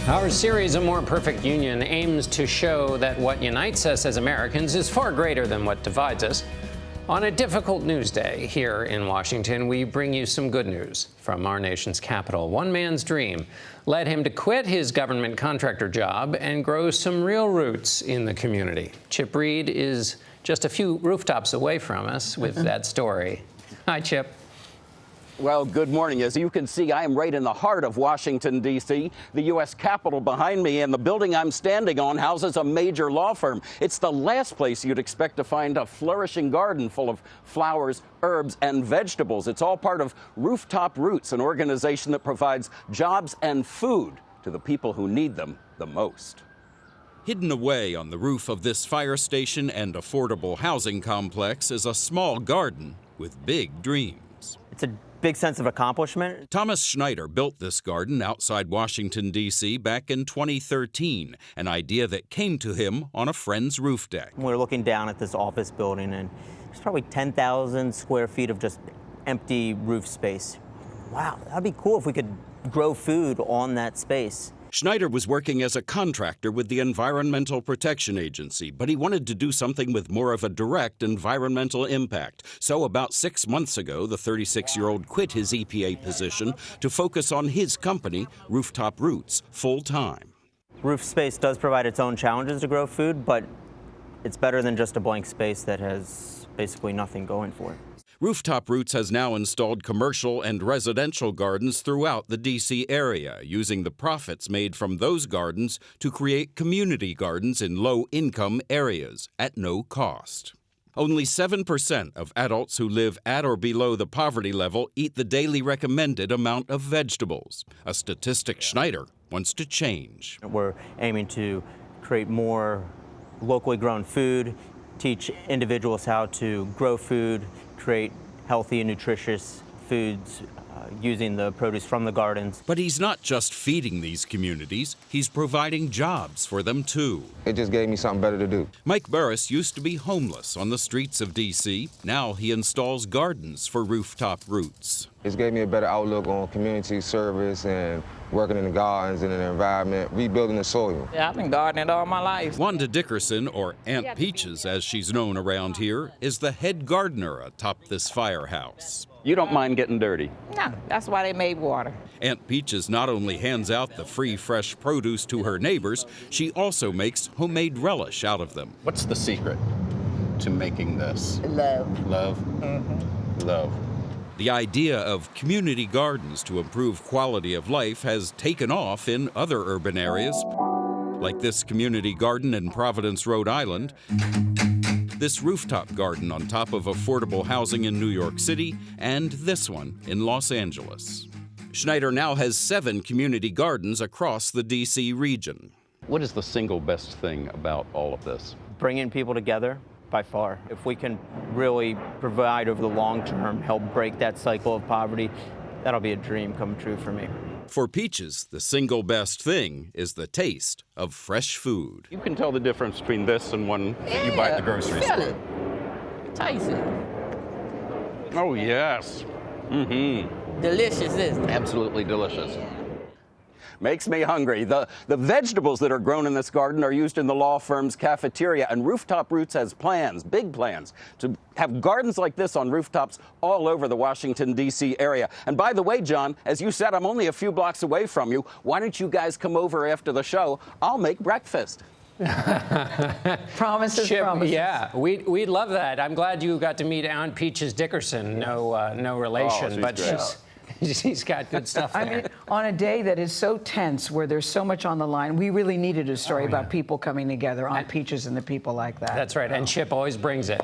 Our series, A More Perfect Union, aims to show that what unites us as Americans is far greater than what divides us. On a difficult news day here in Washington, we bring you some good news from our nation's capital. One man's dream led him to quit his government contractor job and grow some real roots in the community. Chip Reid is just a few rooftops away from us with that story. Hi, Chip. Well, good morning. As you can see, I am right in the heart of Washington, D.C., the U.S. Capitol behind me, and the building I'm standing on houses a major law firm. It's the last place you'd expect to find a flourishing garden full of flowers, herbs, and vegetables. It's all part of Rooftop Roots, an organization that provides jobs and food to the people who need them the most. Hidden away on the roof of this fire station and affordable housing complex is a small garden with big dreams. It's a big sense of accomplishment. Thomas Schneider built this garden outside Washington, D.C. back in 2013, an idea that came to him on a friend's roof deck. We're looking down at this office building, and there's probably 10,000 square feet of just empty roof space. Wow, that'd be cool if we could grow food on that space. Schneider was working as a contractor with the Environmental Protection Agency, but he wanted to do something with more of a direct environmental impact. So about 6 months ago, the 36-year-old quit his EPA position to focus on his company, Rooftop Roots, full-time. Roof space does provide its own challenges to grow food, but it's better than just a blank space that has basically nothing going for it. Rooftop Roots has now installed commercial and residential gardens throughout the D.C. area, using the profits made from those gardens to create community gardens in low-income areas at no cost. Only 7% of adults who live at or below the poverty level eat the daily recommended amount of vegetables, a statistic Schneider wants to change. We're aiming to create more locally grown food, teach individuals how to grow food, create healthy and nutritious foods using the produce from the gardens. But he's not just feeding these communities, he's providing jobs for them too. It just gave me something better to do. Mike Burris used to be homeless on the streets of D.C. Now he installs gardens for Rooftop Roots. It gave me a better outlook on community service and working in the gardens and in the environment, rebuilding the soil. Yeah, I've been gardening all my life. Wanda Dickerson, or Aunt Peaches as she's known around here, is the head gardener atop this firehouse. You don't mind getting dirty? No, that's why they made water. Aunt Peaches not only hands out the free fresh produce to her neighbors, she also makes homemade relish out of them. What's the secret to making this? Love. Love? Mm-hmm. Love. The idea of community gardens to improve quality of life has taken off in other urban areas, like this community garden in Providence, Rhode Island, this rooftop garden on top of affordable housing in New York City, and this one in Los Angeles. Schneider now has 7 community gardens across the D.C. region. What is the single best thing about all of this? Bringing people together, by far. If we can really provide over the long term, help break that cycle of poverty, that'll be a dream come true for me. For Peaches, the single best thing is the taste of fresh food. You can tell the difference between this and one that you buy at the grocery Feel store. it. Taste it. Oh, yes. Mm-hmm. Delicious, isn't it? Absolutely delicious. Makes me hungry. The vegetables that are grown in this garden are used in the law firm's cafeteria, and Rooftop Roots has plans, big plans, to have gardens like this on rooftops all over the Washington, D.C. area. And by the way, John, as you said, I'm only a few blocks away from you. Why don't you guys come over after the show? I'll make breakfast. Promises, Chip, promises. yeah, we'd love that. I'm glad you got to meet Aunt Peaches Dickerson. No relation, she's but great. she's got good stuff there. I mean, on a day that is so tense, where there's so much on the line, we really needed a story about people coming together, Aunt Peaches and the people like that. That's right, and Chip always brings it.